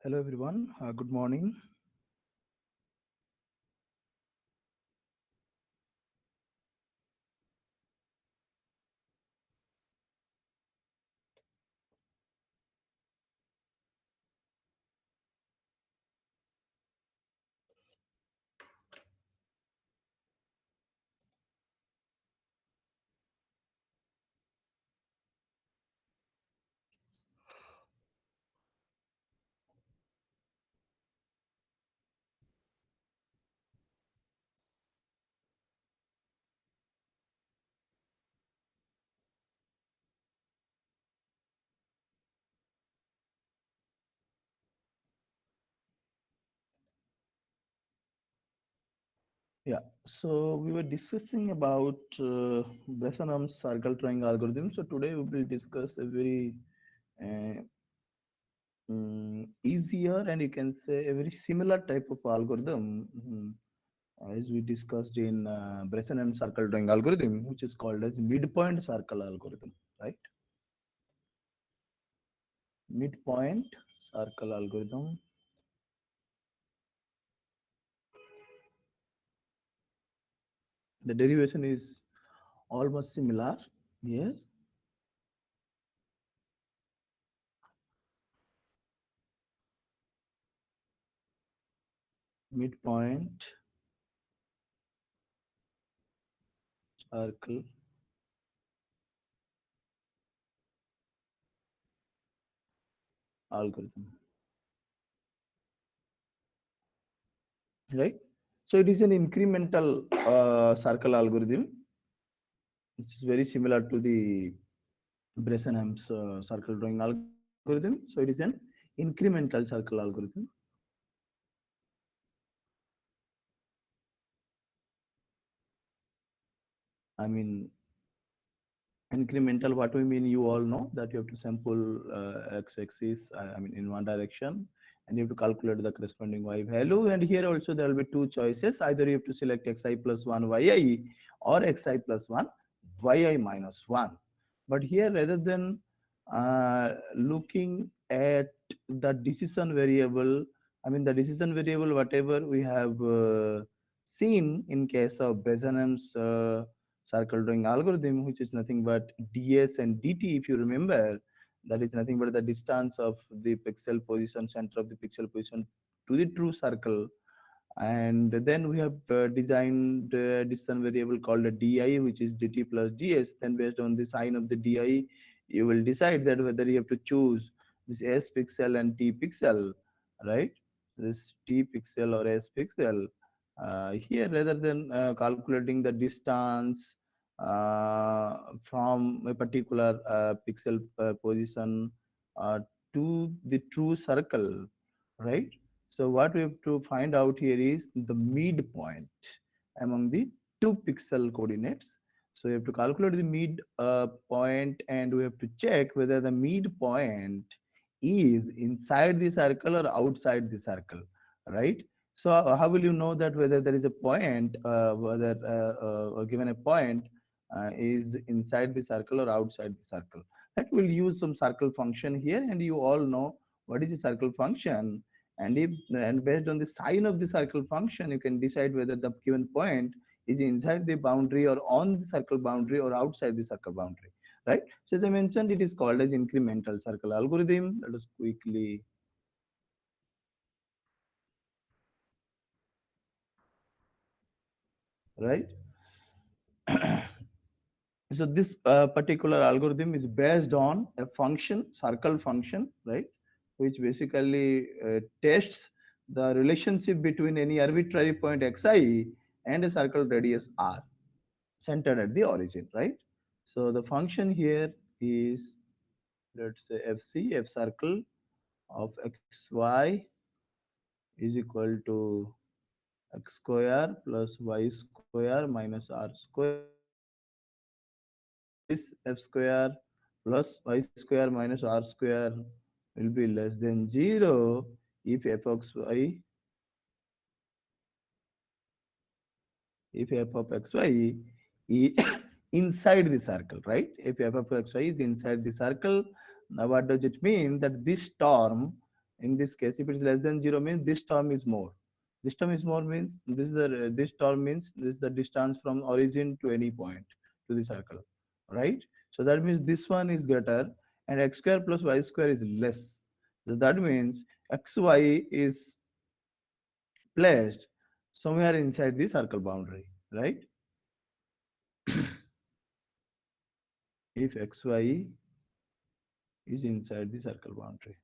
Hello everyone, good morning. Yeah, so we were discussing about Bresenham's circle triangle algorithm. So today we will discuss a very uh, easier and you can say a very similar type of algorithm as we discussed in Bresenham circle triangle algorithm, which is called as midpoint circle algorithm, right? Midpoint circle algorithm. The derivation is almost similar here. Midpoint circle algorithm, right? So it is an incremental circle algorithm, which is very similar to the Bresenham's circle drawing algorithm. So it is an incremental circle algorithm. I mean, incremental, what we mean, you all know that you have to sample x-axis, I mean, in one direction, and you have to calculate the corresponding y value. And here also there will be two choices. Either you have to select xi plus 1 yi or xi plus 1 yi minus 1. But here, rather than looking at the decision variable, I mean, the decision variable, whatever we have seen in case of Bresenham's circle drawing algorithm, which is nothing but ds and dt, if you remember, that is nothing but the distance of the pixel position, center of the pixel position to the true circle. And then we have designed a decision variable called a di, which is dt plus ds. Then based on the sign of the di, you will decide that whether you have to choose this s pixel and t pixel, right? This t pixel or s pixel. Here, rather than calculating the distance from a particular pixel position uh, to the true circle, right? So what we have to find out here is the midpoint among the two pixel coordinates. So we have to calculate the mid point, and we have to check whether the midpoint is inside the circle or outside the circle, right? So how will you know that whether there is a point, whether given a point is inside the circle or outside the circle? That will use some circle function here, and you all know what is the circle function. And based on the sign of the circle function, you can decide whether the given point is inside the boundary or on the circle boundary or outside the circle boundary, right? So as I mentioned, it is called as incremental circle algorithm. Let us quickly, right? So this particular algorithm is based on a function, circle function, right, which basically tests the relationship between any arbitrary point xi and a circle radius r centered at the origin, right? So the function here is, let's say, fc, f circle of xy is equal to x square plus y square minus r square. This f square plus y square minus r square will be less than 0 if f of xy, if f of xy is inside the circle, right? If f of xy is inside the circle, now what does it mean? That this term In this case, if it is less than 0 means this term is more. This term is more means this term means this is the distance from origin to any point to the circle, right? So that means this one is greater and x square plus y square is less. So that means xy is placed somewhere inside the circle boundary, right? If xy is inside the circle boundary.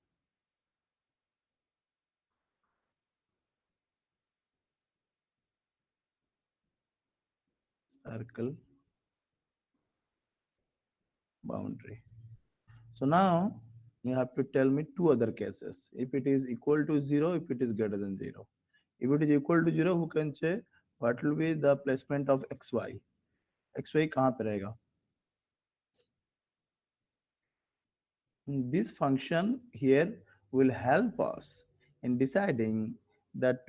Circle boundary. So now you have to tell me two other cases. If it is equal to 0, if it is greater than 0. If it is equal to 0, who can say what will be the placement of xy? xy कहाँ पे रहेगा? This function here will help us in deciding that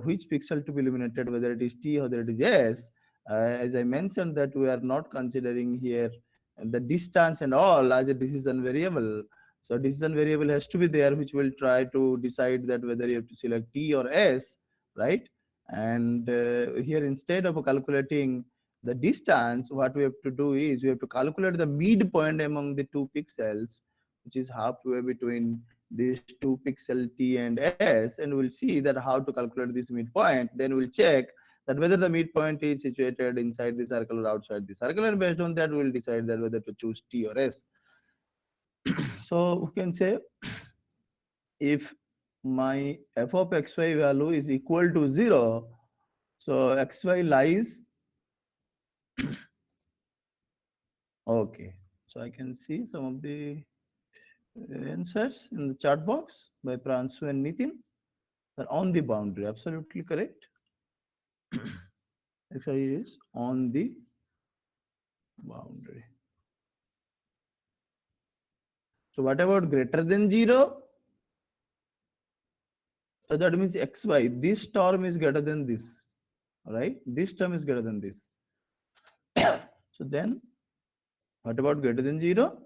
which pixel to be illuminated, whether it is t or whether it is s. As I mentioned that we are not considering here the distance and all as a decision variable. So decision variable has to be there, which will try to decide that whether you have to select t or s, right? And here instead of calculating the distance, what we have to do is we have to calculate the midpoint among the two pixels, which is halfway between these two pixel t and s, and we'll see that how to calculate this midpoint. Then we'll check that whether the midpoint is situated inside the circle or outside the circle, and based on that we'll decide that whether to choose t or s. So we can say if my f of xy value is equal to 0, so xy lies. Okay, so I can see some of the answers in the chat box by Pransu and Nitin are on the boundary. Absolutely correct. Actually, it is on the boundary. So what about greater than 0? So that means xy. This term is greater than this, right? This term is greater than this. So then, what about greater than 0?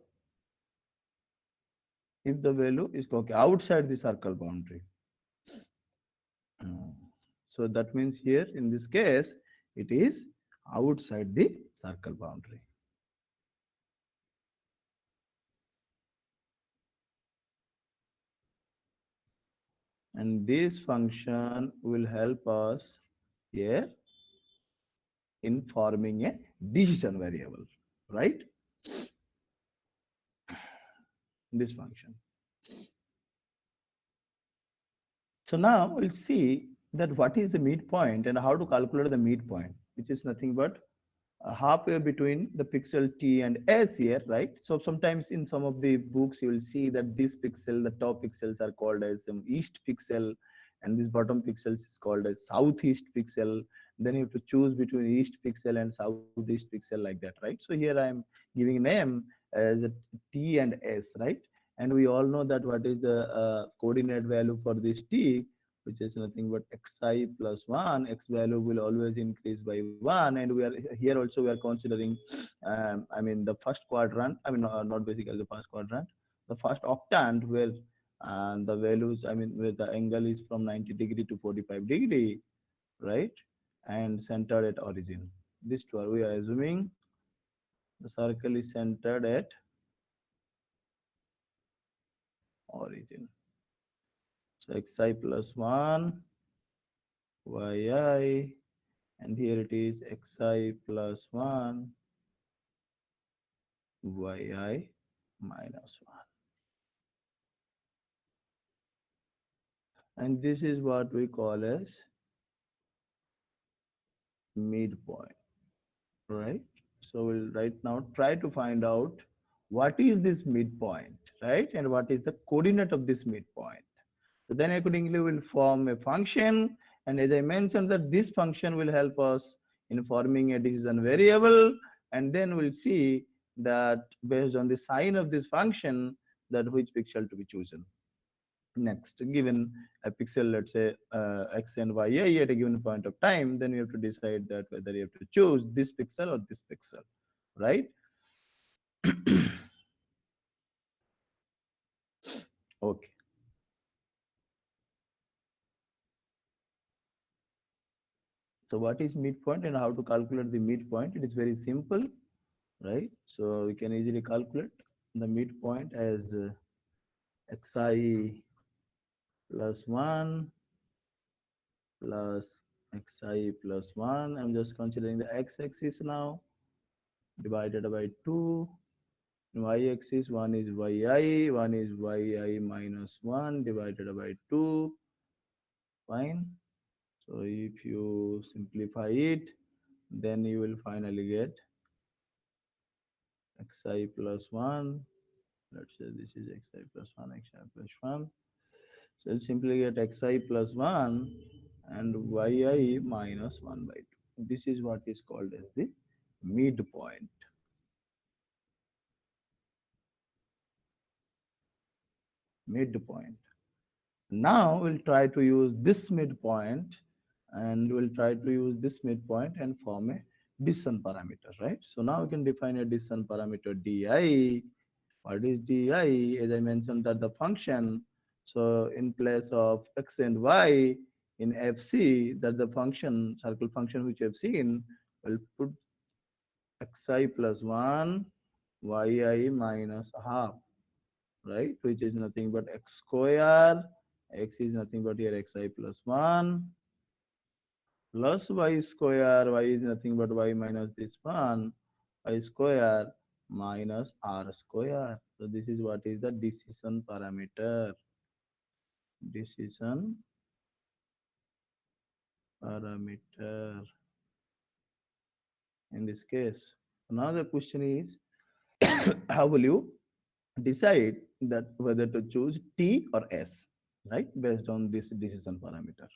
If the value is okay outside the circle boundary. Hmm. So that means here in this case, it is outside the circle boundary. And this function will help us here in forming a decision variable, right? This function. So now we'll see that what is the midpoint and how to calculate the midpoint, which is nothing but halfway between the pixel t and s here, right? So sometimes in some of the books you will see that this pixel, the top pixels are called as east pixel, and this bottom pixels is called as southeast pixel. Then you have to choose between east pixel and southeast pixel like that, right? So here I am giving a name as a t and s, right? And we all know that what is the coordinate value for this t, which is nothing but xi plus 1. X value will always increase by 1, and we are here also we are considering I mean the first quadrant, I mean not basically the first quadrant, the first octant where the values, I mean where the angle is from 90 degree to 45 degree, right? And centered at origin. This two are we are assuming the circle is centered at origin. So xi plus 1 yi, and here it is xi plus 1 yi minus 1. And this is what we call as midpoint, right? So we'll right now try to find out what is this midpoint, right? And what is the coordinate of this midpoint. So then accordingly we'll form a function, and as I mentioned that this function will help us in forming a decision variable, and then we'll see that based on the sign of this function that which pixel to be chosen. Next, given a pixel, let's say x and y at a given point of time, then you have to decide that whether you have to choose this pixel or this pixel, right? Okay. So what is midpoint and how to calculate the midpoint? It is very simple, right? So we can easily calculate the midpoint as xi plus 1 plus xi plus 1. I'm just considering the x-axis now, divided by 2. Y-axis, one is yi, one is yi minus 1 divided by 2. Fine. So if you simplify it, then you will finally get xi plus 1. Let's say this is xi plus 1, xi plus 1. So you'll simply get xi plus 1 and yi minus 1 by 2. This is what is called as the midpoint. Midpoint. Now we'll try to use this midpoint and we'll try to use this midpoint and form a decision parameter, right? So now we can define a decision parameter di. What is di? As I mentioned that the function, so in place of x and y in fc, that the function, circle function which you have seen, will put xi plus 1, yi minus half, right? Which is nothing but x square. X is nothing but here xi plus 1 plus y square. Y is nothing but y minus this one. Y square minus r square. So this is what is the decision parameter. Decision parameter in this case. Now the question is, how will you decide that whether to choose T or S, right? Based on this decision parameter.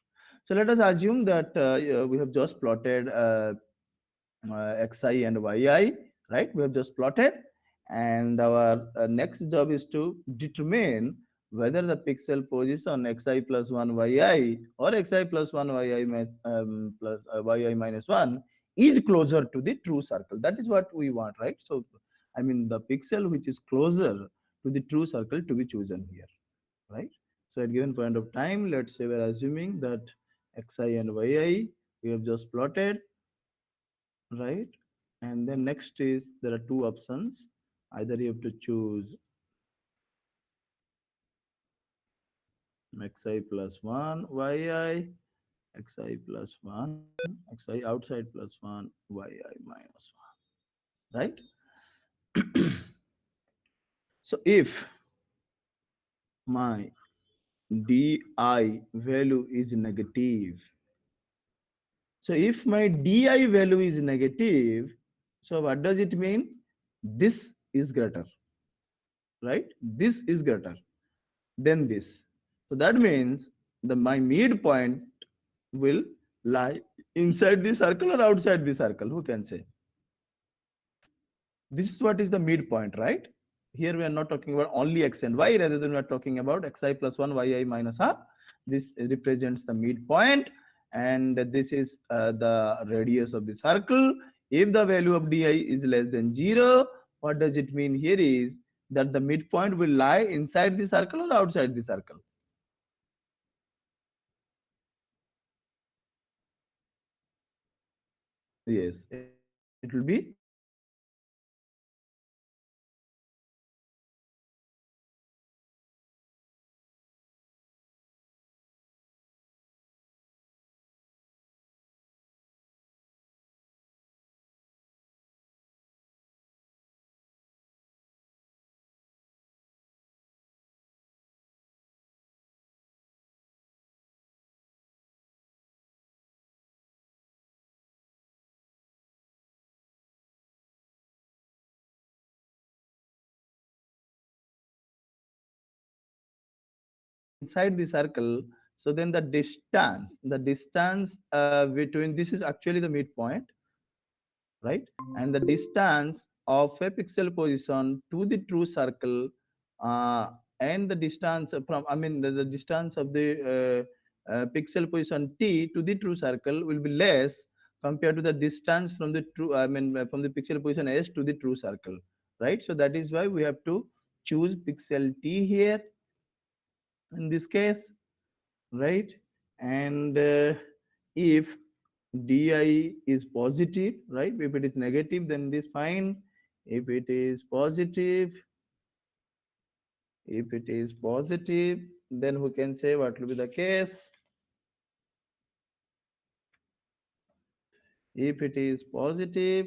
So let us assume that we have just plotted xi and yi, right? We have just plotted, and our next job is to determine whether the pixel position xi plus 1 yi or xi plus 1 yi plus yi minus 1 is closer to the true circle. That is what we want, right? So, I mean, the pixel which is closer to the true circle to be chosen here, right? So, at given point of time, let's say we're assuming that xi and yi we have just plotted, right? And then next is there are two options. Either you have to choose xi plus 1 yi, xi plus 1, xi outside plus 1, yi minus 1, right? So if my di value is negative, so if my di value is negative, so what does it mean? This is greater, right? This is greater than this. So that means the my midpoint will lie inside the circle or outside the circle. Who can say? This is what is the midpoint, right? Here we are not talking about only x and y, rather than we are talking about xi plus 1, yi minus half. This represents the midpoint, and this is the radius of the circle. If the value of di is less than 0, what does it mean here is that the midpoint will lie inside the circle or outside the circle? Yes, it will be inside the circle. So then the distance between, this is actually the midpoint, right? And the distance of a pixel position to the true circle, uh, and the distance from, I mean, the distance of the pixel position t to the true circle will be less compared to the distance from the true, I mean, from the pixel position s to the true circle, right? So that is why we have to choose pixel t here in this case, right? And if di is positive, right? If it is negative, then it is fine. If it is positive, if it is positive, then we can say what will be the case. If it is positive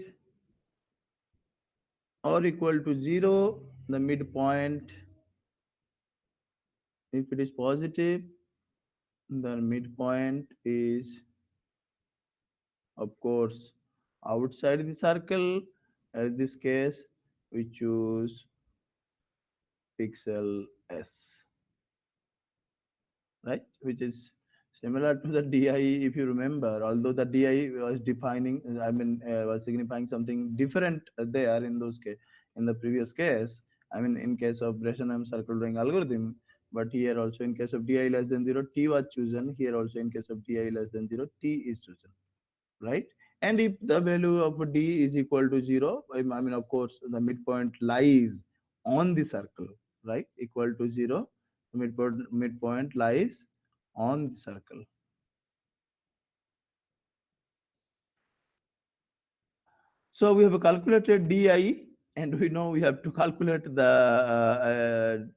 or equal to 0, the midpoint, if it is positive, the midpoint is, of course, outside the circle. In this case, we choose pixel S, right? Which is similar to the DI, if you remember, although the DI was defining, was signifying something different there in those case, in the previous case. I mean, in case of Bresenham circle drawing algorithm, but here also in case of DI less than 0, T was chosen. Here also in case of DI less than 0, T is chosen, right? And if the value of d is equal to 0, I mean, of course, the midpoint lies on the circle, right? Equal to 0, the midpoint lies on the circle. So we have calculated di, and we know we have to calculate the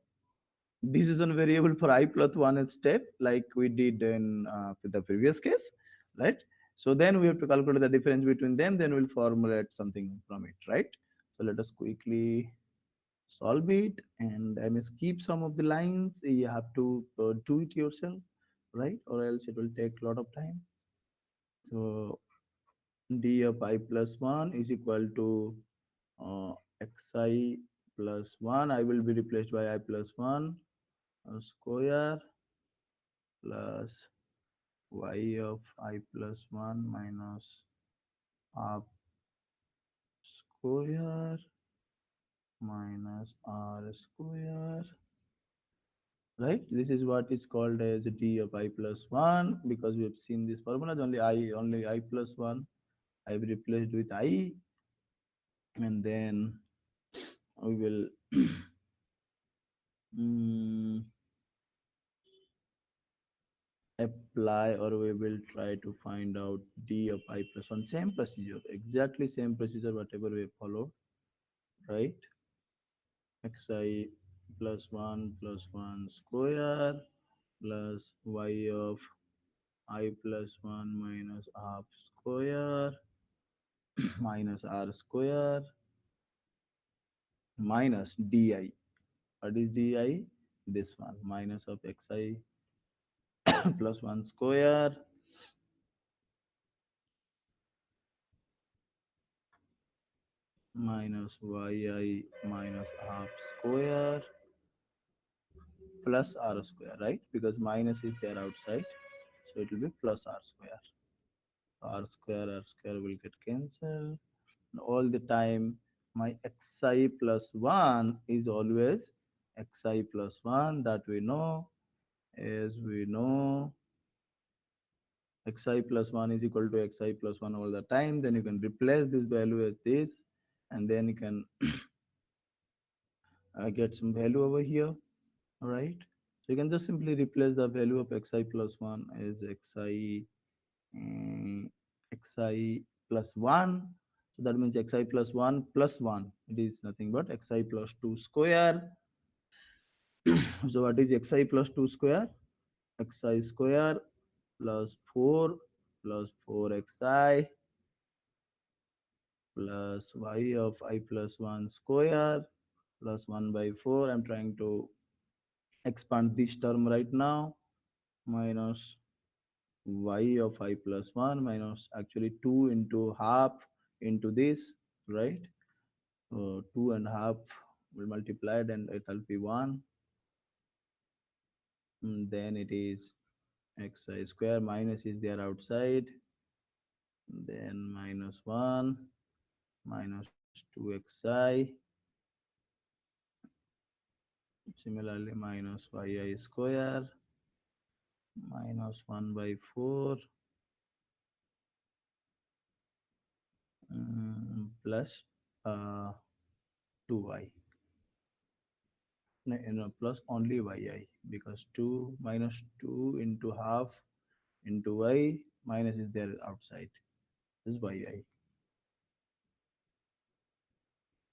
decision variable for I plus one step, like we did in the previous case, right? So then we have to calculate the difference between them, then we'll formulate something from it, right? So let us quickly solve it, and I may skip some of the lines. You have to do it yourself, right? Or else it will take a lot of time. So d of I plus 1 is equal to uh, xi plus 1. I will be replaced by I plus 1 square plus y of I plus 1 minus half square minus r square, right? This is what is called as d of I plus 1, because we have seen this formula, only I plus 1 I've replaced with I, and then we will mm, apply, or we will try to find out d of I plus 1. Same procedure, exactly same procedure, whatever we followed, right? Xi plus 1 plus 1 square plus y of I plus 1 minus half square minus r square minus di. What is di? This one, minus of xi plus 1 square minus yi minus half square plus r square, right? Because minus is there outside, so it will be plus r square. R square will get cancelled. All the time, my xi plus 1 is always xi plus 1, that we know. As we know, xi plus 1 is equal to xi plus 1 all the time. Then you can replace this value as this, and then you can get some value over here, all right? So you can just simply replace the value of xi plus 1 as xi plus 1. So that means xi plus 1 plus 1. It is nothing but xi plus 2 square. So what is xi plus 2 square? Xi square plus 4 plus 4xi plus y of I plus 1 square plus 1 by 4. I'm trying to expand this term right now, minus y of I plus 1 minus actually 2 into half into this, right? So 2 and half will multiplied, and it will be 1. And then it is xi square, minus is there outside, then minus 1 minus 2xi, similarly minus yi square minus 1 by 4 plus 2y. No, plus only yi, because 2 minus 2 into half into y, minus is there outside. is yi,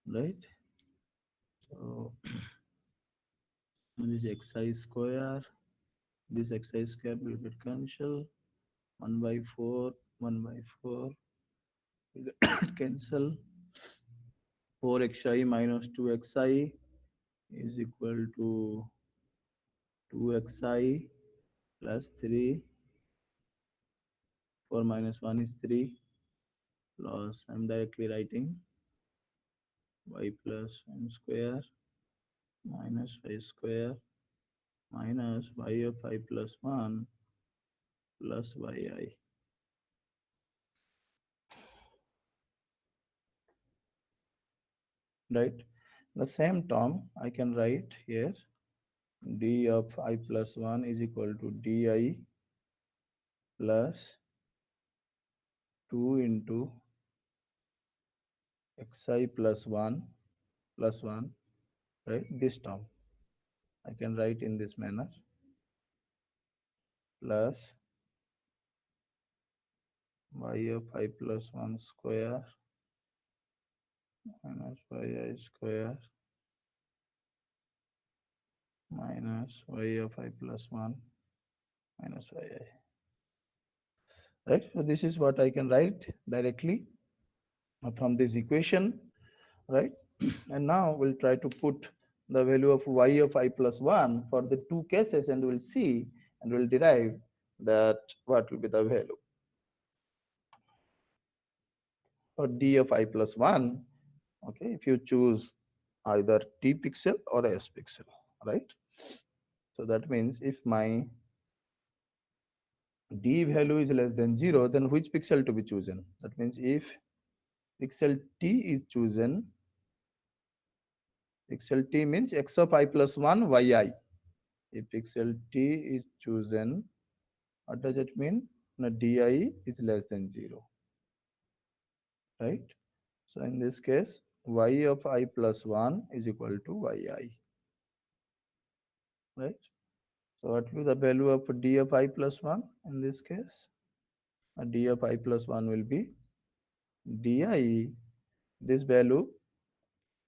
right? So this xi square, this xi square will get cancel. 1 by 4, 1 by 4 will get cancel. 4xi minus 2xi is equal to 2xi plus 3. 4 minus 1 is 3 plus I'm directly writing y plus 1 square minus y square minus y of I plus 1 plus yi, right? The same term I can write here d of I plus 1 is equal to di plus 2 into xi plus 1, right? This term I can write in this manner plus y of I plus 1 square minus yi square minus y of I plus 1 minus yi, right? So this is what I can write directly from this equation, right? And now we'll try to put the value of y of I plus 1 for the two cases and we'll see and we'll derive that what will be the value for d of I plus 1. Okay, if you choose either t pixel or s pixel, right? So that means if my d value is less than 0, then which pixel to be chosen? That means if pixel t is chosen, pixel t means x of I plus 1 yi. If pixel t is chosen, what does it mean? Now di is less than 0, right? So in this case, y of I plus 1 is equal to yi, right? So what will be the value of d of I plus 1 in this case? D of I plus 1 will be di. This value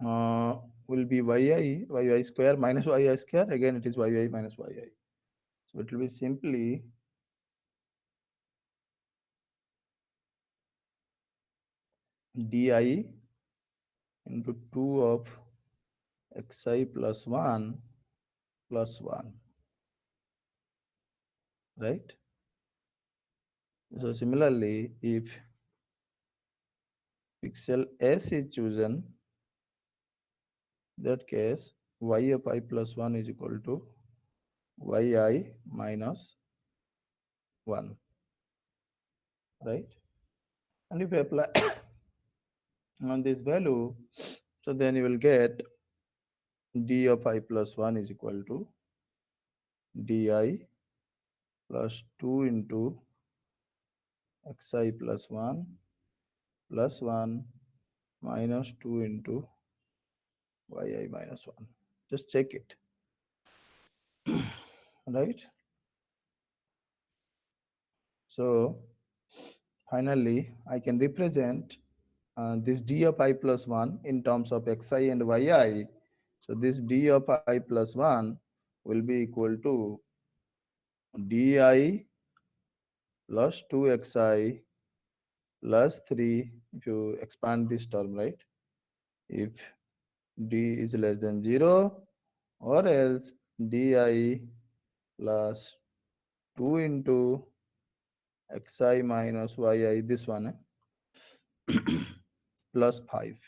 uh, will be yi square minus yi square. Again, it is yi minus yi. So it will be simply di into 2 of xi plus 1 plus 1, right? So similarly, if pixel s is chosen, that case y of I plus 1 is equal to yi minus 1, right? And if you apply on this value, so then you will get d of I plus 1 is equal to di plus 2 into xi plus 1 plus 1 minus 2 into yi minus 1. Just check it, right? So finally, I can represent this d of I plus 1 in terms of xi and yi. So this d of I plus 1 will be equal to di plus 2xi plus 3 if you expand this term, right? If d is less than 0, or else di plus 2 into xi minus yi, this one, plus 5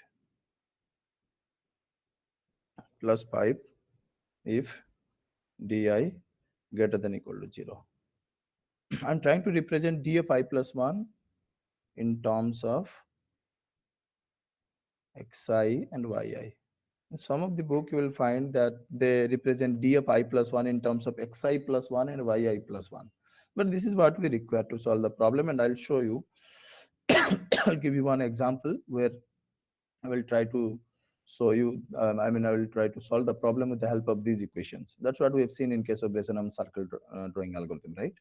plus 5 if di greater than equal to 0. I'm trying to represent d of I plus 1 in terms of xi and yi. In some of the book you will find that they represent d of I plus 1 in terms of xi plus 1 and yi plus 1. But this is what we require to solve the problem, and I'll show you. I'll give you one example where I will try to show you, I will try to solve the problem with the help of these equations. That's what we have seen in case of Bresenham circle drawing algorithm, right?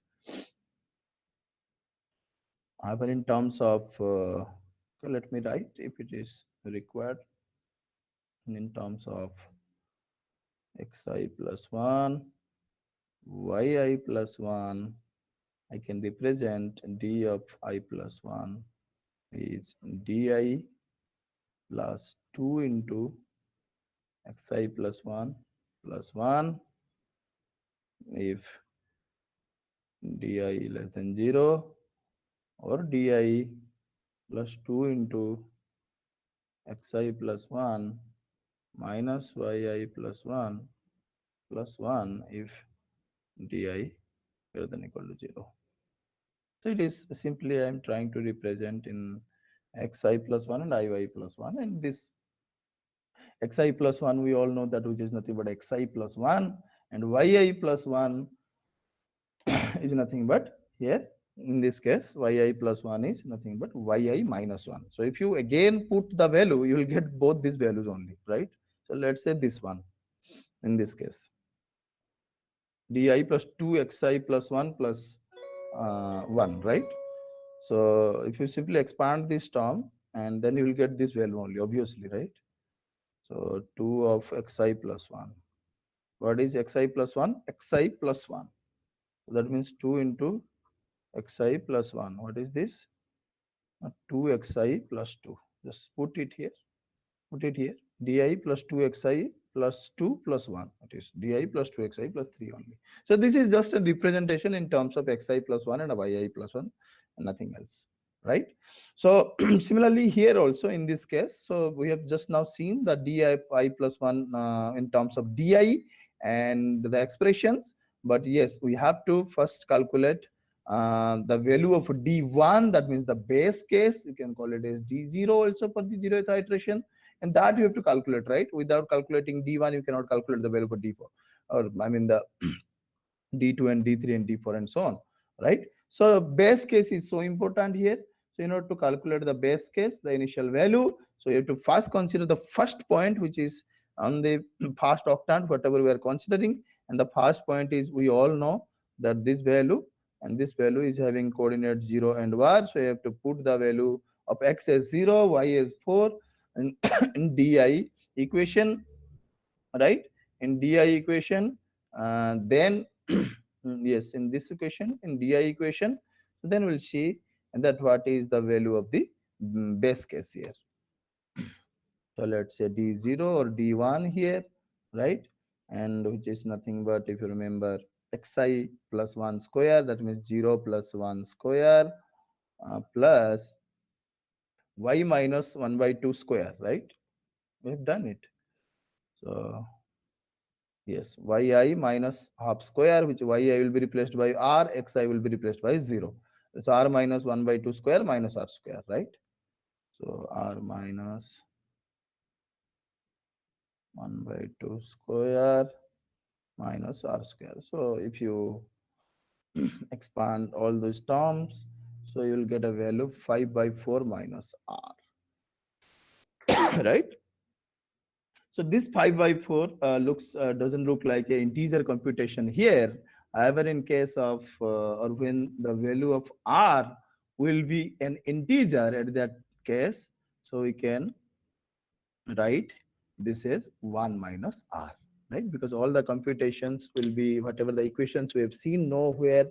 However, in terms of, okay, let me write if it is required in terms of xi plus 1, yi plus 1, I can represent d of I plus 1 is di plus 2 into xi plus 1 plus 1 if di less than 0, or di plus 2 into xi plus 1 minus yi plus 1 plus 1 if di greater than equal to 0. So it is simply I am trying to represent in xi plus 1 and iy plus 1, and this xi plus 1 we all know that which is nothing but xi plus 1, and yi plus 1 is nothing but here in this case yi plus 1 is nothing but yi minus 1. So if you again put the value, you will get both these values only, right? So let's say this one in this case di plus 2xi plus 1 plus 1, right? So if you simply expand this term, and then you will get this value only, obviously, right? So 2 of xi plus 1. What is xi plus 1? Xi plus 1. So that means 2 into xi plus 1. What is this? 2xi plus 2. Just put it here. Put it here. Di plus 2xi plus 2 plus 1. It is di plus 2xi plus 3 only. So this is just a representation in terms of xi plus 1 and yi plus 1, and nothing else, right? So similarly here also in this case, so we have just now seen the di plus 1 in terms of di and the expressions. But yes, we have to first calculate the value of d1, that means the base case. You can call it as d0 also for the 0th iteration, and that you have to calculate, right? Without calculating d1, you cannot calculate the value for d4, or I mean the d2 and d3 and d4 and so on, right? So base case is so important here. So in order to calculate the base case, the initial value, so you have to first consider the first point, which is on the first octant, whatever we are considering. And the first point is, we all know that this value, and this value is having coordinate 0 and 1. So you have to put the value of x as 0, y as 4, and in di equation, right? In di equation, then yes, in this equation, in di equation, then we'll see that what is the value of the base case here. So let's say d0 or d1 here, right? And which is nothing but, if you remember, xi plus 1 square, that means 0 plus 1 square, plus y minus 1 by 2 square, right? We have done it. So yes, yi minus half square, which yi will be replaced by r, xi will be replaced by 0. It's r minus 1 by 2 square minus r square, right? So r minus 1 by 2 square minus r square. So if you expand all those terms, so you will get a value 5 by 4 minus r, right? So this 5 by 4 looks doesn't look like an integer computation here. However, in case of or when the value of r will be an integer at that case, so we can write this is 1 minus r, right? Because all the computations will be whatever the equations we have seen, nowhere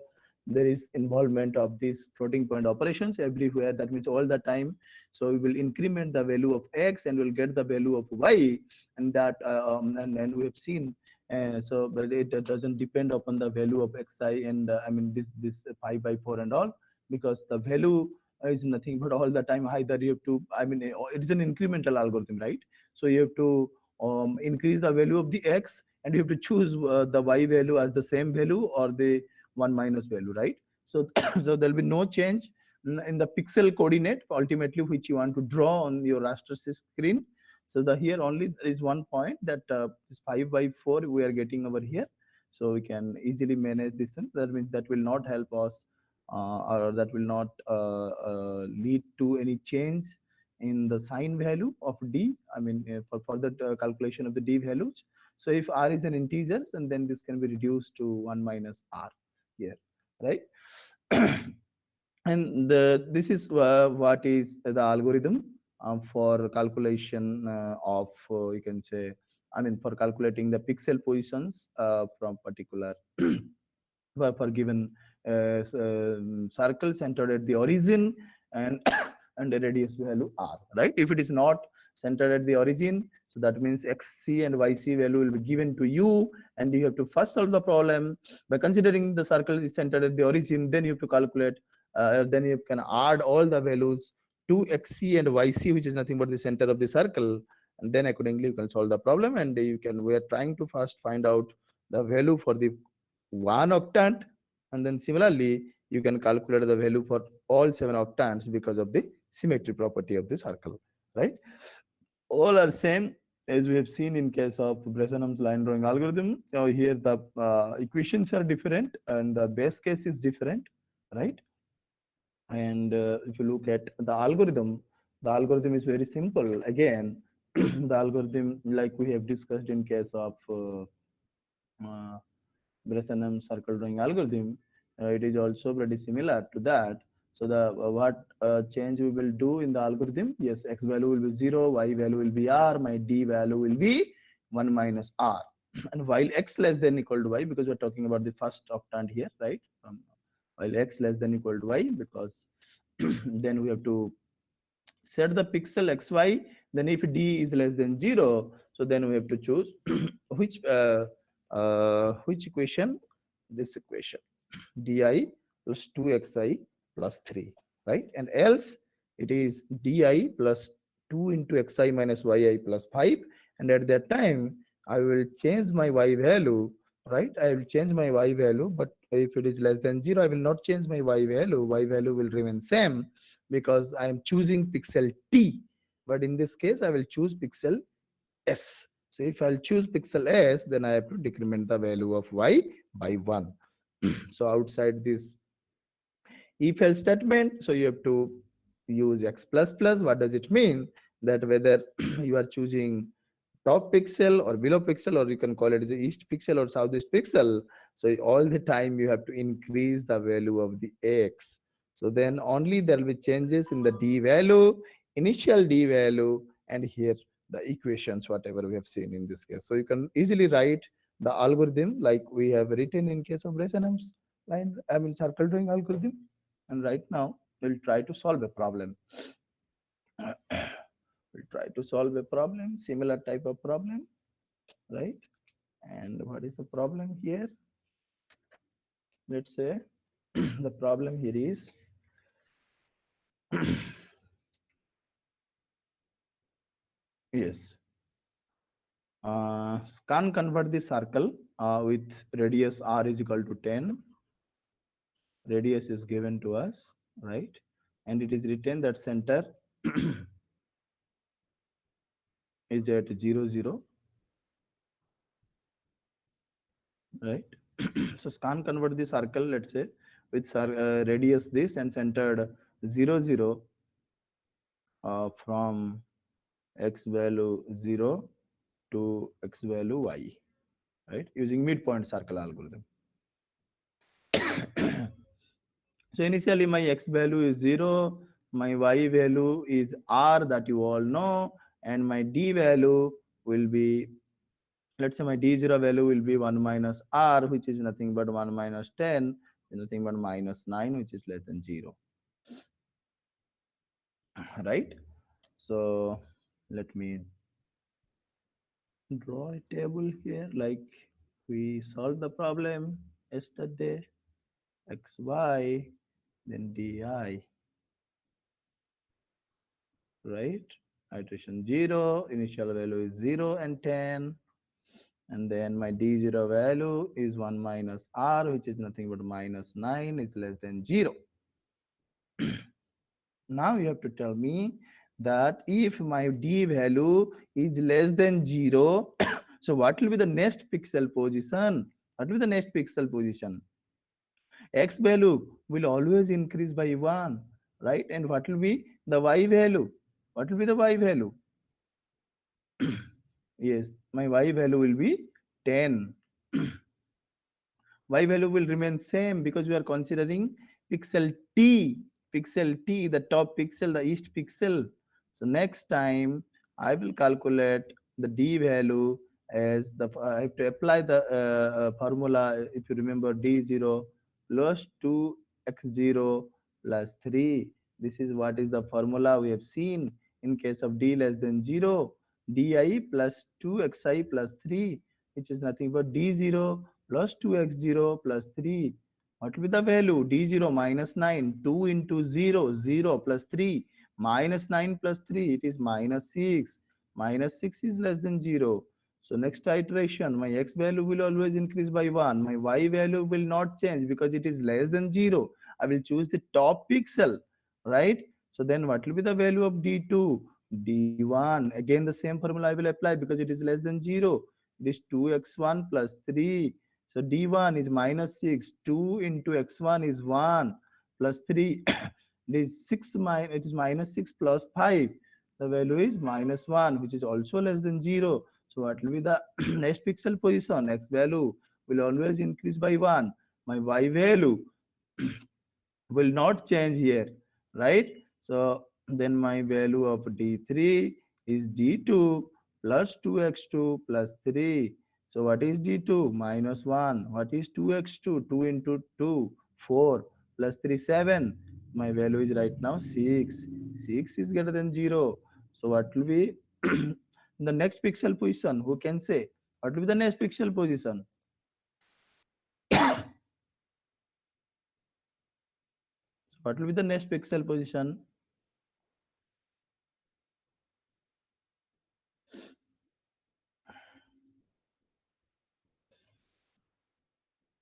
there is involvement of these floating point operations everywhere. That means all the time. So we will increment the value of x and we'll get the value of y, and that and we have seen. So but it doesn't depend upon the value of xi and I mean this 5 by 4 and all, because the value is nothing but all the time either you have to, I mean it is an incremental algorithm, right? So you have to increase the value of the x, and you have to choose the y value as the same value or the 1 minus value, right? So so there'll be no change in the pixel coordinate ultimately which you want to draw on your raster screen. So the here only there is one point that is 5 by 4 we are getting over here, so we can easily manage this thing. That means that will not help us or that will not lead to any change in the sign value of d, I mean for further calculation of the d values. So if r is an integer, and then this can be reduced to 1 minus r here, right? And this is what is the algorithm for calculation of you can say, I mean, for calculating the pixel positions from particular for given circle centered at the origin and and the radius value r, right? If it is not centered at the origin, so that means xc and yc value will be given to you, and you have to first solve the problem by considering the circle is centered at the origin. Then you have to calculate, then you can add all the values to xc and yc, which is nothing but the center of the circle, and then accordingly you can solve the problem. And you can, we are trying to first find out the value for the one octant, and then similarly you can calculate the value for all seven octants because of the symmetry property of the circle, right? All are same as we have seen in case of Bresenham's line drawing algorithm. Now here the equations are different and the base case is different, right? And if you look at the algorithm is very simple again. The algorithm, like we have discussed in case of uh, Bresenham circle drawing algorithm, it is also pretty similar to that. So the what change we will do in the algorithm? Yes, x value will be 0, y value will be r, my d value will be 1 minus r. And while x less than equal to y, because we're talking about the first octant here, right? While x less than equal to y, because then we have to set the pixel xy. Then if d is less than 0, so then we have to choose which equation? This equation, di plus 2xi plus 3, right? And else it is di plus 2 into xi minus yi plus 5. And at that time I will change my y value, right? I will change my y value, but if it is less than 0, I will not change my y value. Y value will remain same because I am choosing pixel t. But in this case, I will choose pixel s. So if I'll choose pixel s, then I have to decrement the value of y by 1. So outside this if else statement, so you have to use x plus plus. What does it mean? That whether you are choosing top pixel or below pixel, or you can call it the east pixel or southeast pixel, so all the time you have to increase the value of the x. So then only there will be changes in the d value, initial d value, and here the equations whatever we have seen in this case. So you can easily write the algorithm like we have written in case of Bresenham's line, I mean circle drawing algorithm. And right now we'll try to solve a problem. We'll try to solve a problem, similar type of problem, right? And what is the problem here? Let's say the problem here is yes, can convert the circle with radius r is equal to 10. Radius is given to us, right? And it is written that center is at 0 0, right? So can convert the circle, let's say, with radius this and centered 0 0 from x value 0 to x value y, right? Using midpoint circle algorithm. So initially my x value is 0, my y value is r that you all know, and my d value will be, let's say my d0 value will be 1 minus r, which is nothing but 1 minus 10, nothing but minus 9, which is less than 0, right? So let me draw a table here like we solved the problem yesterday. Xy, then di, right? Iteration 0, initial value is 0 and 10, and then my d0 value is 1 minus r, which is nothing but minus 9, is less than 0. Now you have to tell me that if my d value is less than 0, so what will be the next pixel position? What will be the next pixel position? X value will always increase by 1, right? And what will be the y value? What will be the y value? Yes, my y value will be 10. Y value will remain same because we are considering pixel t. pixel T, the top pixel, the east pixel. So next time I will calculate the D value as I have to apply the formula. If you remember, D0 plus 2x0 plus 3. This is what is the formula we have seen in case of D less than 0. Di plus 2xi plus 3, which is nothing but D0 plus 2x0 plus 3. What will be the value? D0 minus 9, 2 into 0, 0 plus 3, minus 9 plus 3, it is minus 6. Minus 6 is less than 0. So next iteration, my x value will always increase by 1. My y value will not change because it is less than 0. I will choose the top pixel, right? So then what will be the value of D2? D1. Again, the same formula I will apply because it is less than 0. It is 2x1 plus 3. So D1 is minus 6. 2 into x1 is 1 plus 3. It is 6 minus, it is minus 6 plus 5. The value is minus 1, which is also less than 0. So what will be the next pixel position? X value will always increase by 1. My y value will not change here, right? So then my value of D3 is D2 plus 2x2 plus 3. So what is D2? Minus 1. What is 2x2? 2 into 2, 4 plus 3, 7. My value is right now 6. 6 is greater than 0. So what will be the next pixel position? Who can say? What will be the next pixel position? What will be the next pixel position?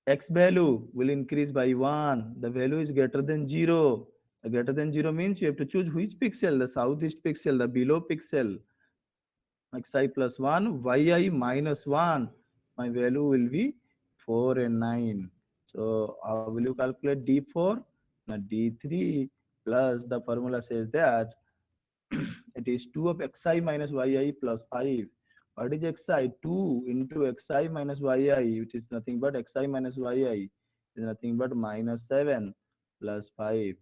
X value will increase by 1. The value is greater than 0. The greater than 0 means you have to choose which pixel, the southeast pixel, the below pixel. Xi plus 1, yi minus 1. My value will be 4 and 9. So how will you calculate D4? Now D3 plus the formula says that it is 2 of xi minus yi plus 5. What is xi? 2 into xi minus yi, which is nothing but xi minus yi is nothing but minus 7 plus 5,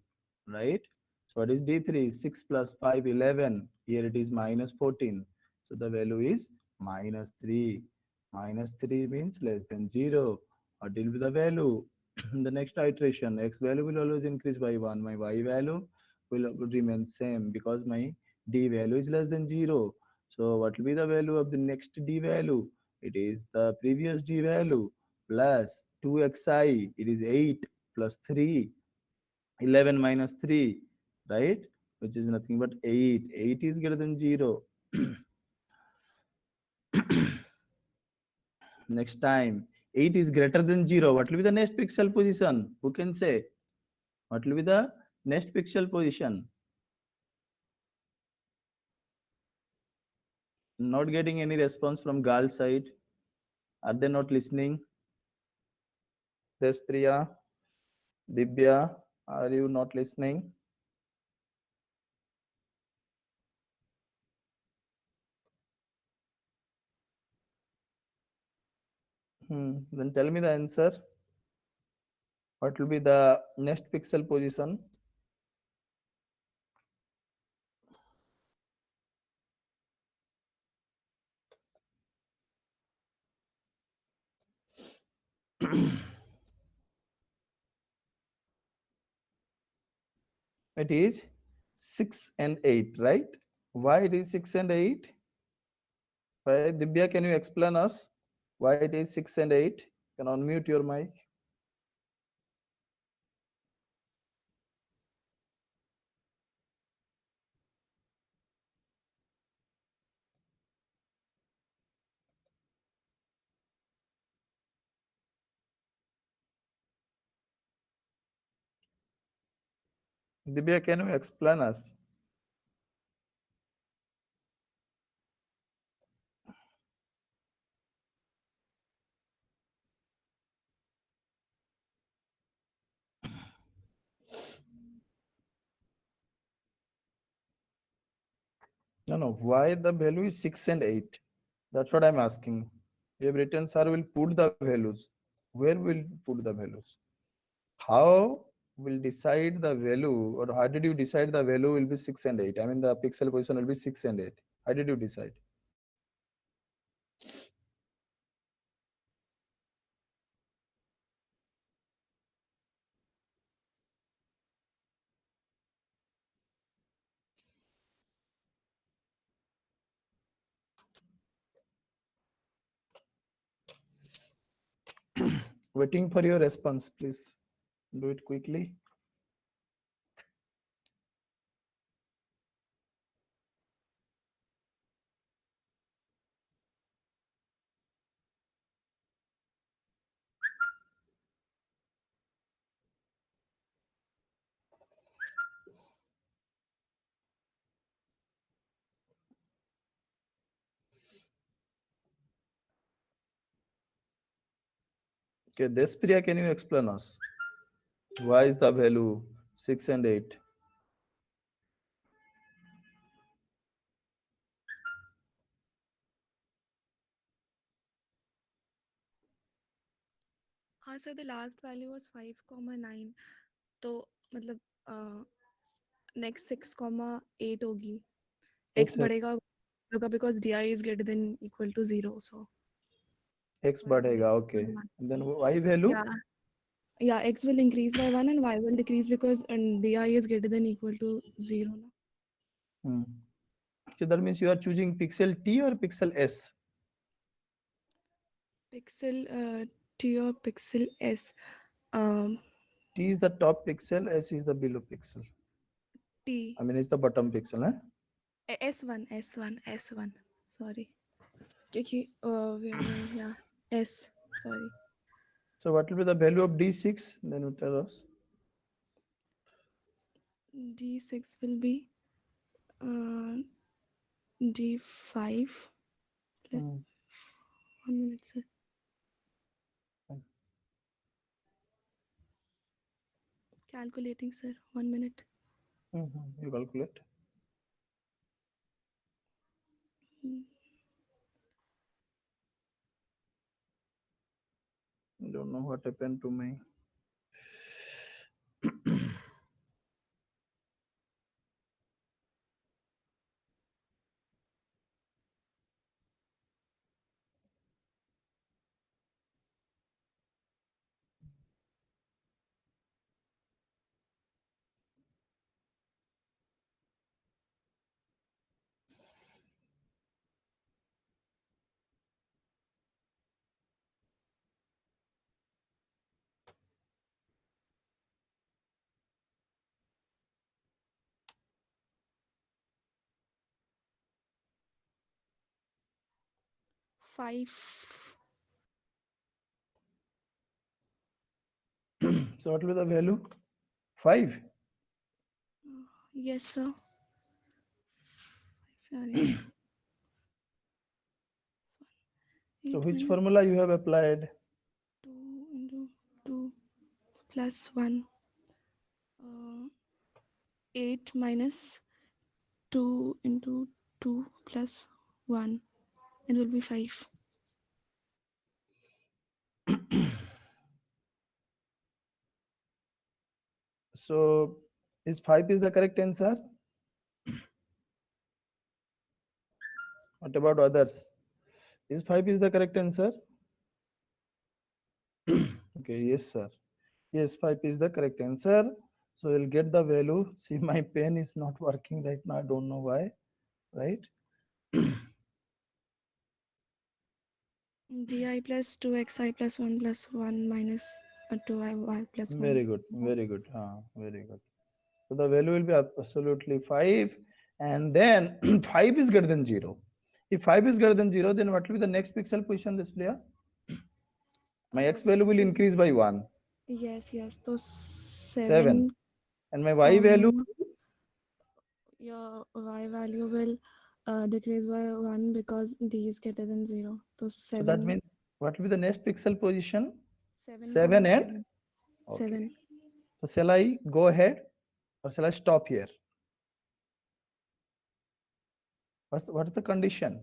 right? So what is D3? 6 plus 5, 11. Here it is minus 14. So the value is minus 3. Minus 3 means less than 0. What will be the value? The next iteration, x value will always increase by 1. My y value will remain same because my D value is less than 0. So what will be the value of the next D value? It is the previous D value plus 2xi. It is 8 plus 3, 11 minus 3, right? Which is nothing but 8. 8 is greater than 0. Next time, 8 is greater than 0. What will be the next pixel position? Who can say? What will be the next pixel position? Not getting any response from girl side. Are they not listening? Despriya, Dibya, are you not listening? Then tell me the answer. What will be the next pixel position? It is 6 and 8, right? Why it is 6 and 8? Why, Dibya, can you explain us why it is 6 and 8? You can unmute your mic. Dibya, can you explain us? No, no. Why the value is 6 and 8? That's what I'm asking. We have written, sir will put the values. Where will put the values? How? will decide the value, or how did you decide the value will be 6 and 8? I mean, the pixel position will be 6 and 8. How did you decide? Waiting for your response, please. Do it quickly. Okay, Despriya, can you explain us why is the value 6 and 8? Sir the last value was 5,9 तो मतलब next 6,8 होगी X x बढ़ेगा होगा because D I is greater than equal to 0 so X y will बढ़ेगा, okay. become 1. And then Y value? Yeah, x will increase by 1 and y will decrease because di is greater than equal to 0 na? Hmm. So that means you are choosing pixel T or pixel S? Pixel t or pixel s um, T is the top pixel, S is the below pixel. t I mean, it's the bottom pixel, huh? s1 sorry क्योंकि yeah s sorry So what will be the value of D6? Then you tell us. d6 will be uh, d5 plus Hmm. 1 minute sir calculating sir 1 minute You calculate. Mm, I don't know what happened to me. 5 So what will be the value? 5. yes sir Five, So 8 which minus formula you have applied? 2 into 2 plus 1 uh, 8 minus 2 into 2 plus 1 it will be 5 So is 5 is the correct answer? What about others? Is 5 is the correct answer? Okay, yes, sir. Yes, 5 is the correct answer. So you'll get the value. See, my pen is not working right now. I don't know why. Right? di plus 2xi plus 1 plus 1 minus 2y plus 1 Very good. Very good. Very good. So the value will be absolutely 5. And then 5 is greater than 0. If 5 is greater than 0, then what will be the next pixel position display? My x it value will will increase by 1. yes so 7. 7 And my y value, comma your y value will decrease by 1 because d is greater than 0 so so that 7 means what will be the next pixel position? 7 7 comma and 7 okay. 7 So shall I go ahead or shall I stop here? What is the condition?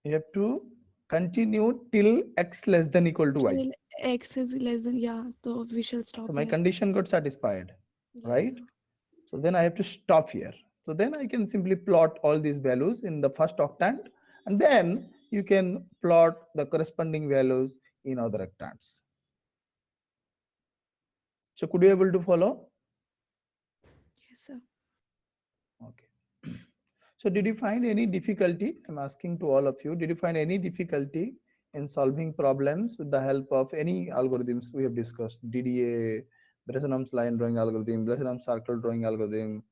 You have to continue till x less than equal to y. till x is less than, yeah, so we shall So stop my here. condition got satisfied, Yes, right? sir. So then I have to stop here. So then I can simply plot all these values in the first octant, and then you can plot the corresponding values in other octants. So could you able to follow? Yes, sir. Okay. So did you find any difficulty? I'm asking to all of you, did you find any difficulty in solving problems with the help of any algorithms we have discussed? DDA, Bresenham's line drawing algorithm, Bresenham's circle drawing algorithm.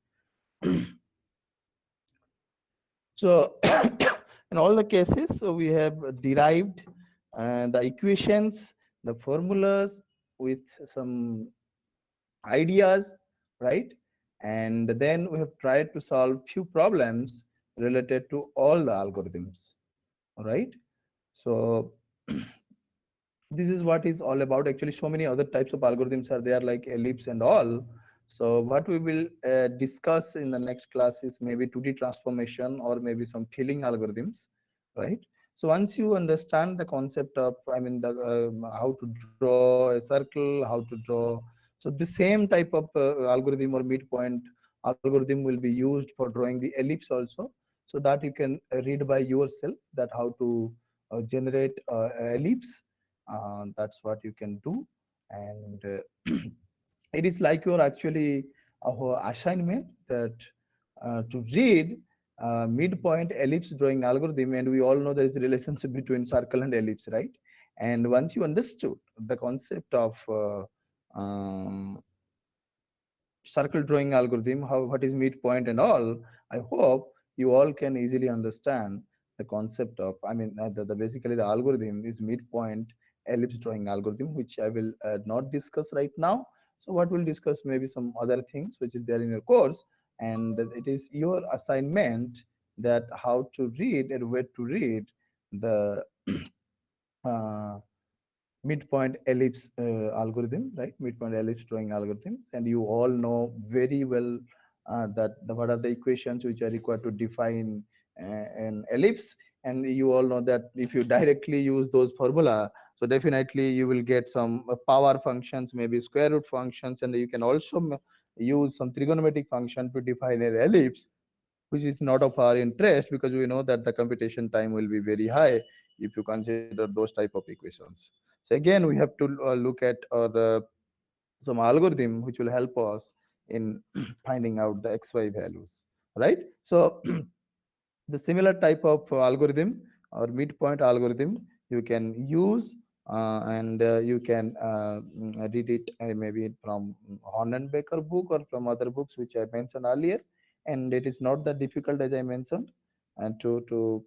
So in all the cases, so we have derived the equations, the formulas with some ideas, right? And then we have tried to solve few problems related to all the algorithms, right? So this is what is all about. Actually, so many other types of algorithms are there, like ellipse and all. So what we will discuss in the next class is maybe 2D transformation or maybe some filling algorithms, right? So once you understand the concept of, I mean, the how to draw a circle, how to draw, so the same type of algorithm or midpoint algorithm will be used for drawing the ellipse also, so that you can read by yourself that how to generate ellipse. That's what you can do. And it is like your actually assignment that to read midpoint ellipse drawing algorithm, and we all know there is a relationship between circle and ellipse, right? And once you understood the concept of um, circle drawing algorithm, how what is midpoint and all, I hope you all can easily understand the concept of, I mean, the basically the algorithm is midpoint ellipse drawing algorithm, which I will not discuss right now. So what we'll discuss maybe some other things which is there in your course, and it is your assignment that how to read and where to read the uh, midpoint ellipse algorithm, right? Midpoint ellipse drawing algorithm, and you all know very well that what are the equations which are required to define an ellipse, and you all know that if you directly use those formula, so definitely you will get some power functions, maybe square root functions, and you can also use some trigonometric function to define an ellipse, which is not of our interest because we know that the computation time will be very high if you consider those type of equations. So again, we have to look at some algorithm which will help us in finding out the xy values, right? So the similar type of algorithm or midpoint algorithm you can use, and you can read it maybe from Hornenbecker book or from other books which I mentioned earlier, and it is not that difficult as I mentioned, and to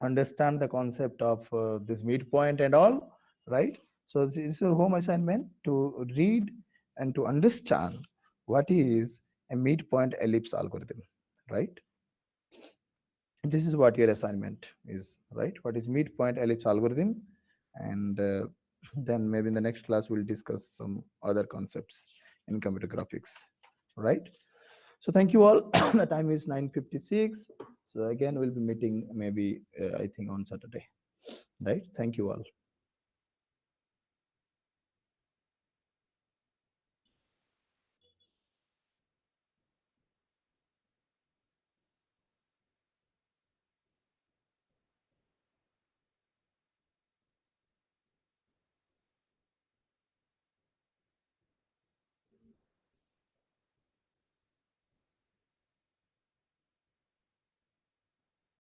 understand the concept of this midpoint and all, right? So this is your home assignment to read and to understand what is a midpoint ellipse algorithm, right? This is what your assignment is, right? What is midpoint ellipse algorithm? And then maybe in the next class we'll discuss some other concepts in computer graphics, right? So thank you all. The time is 9:56. So again we'll be meeting maybe I think on Saturday, right? Thank you all.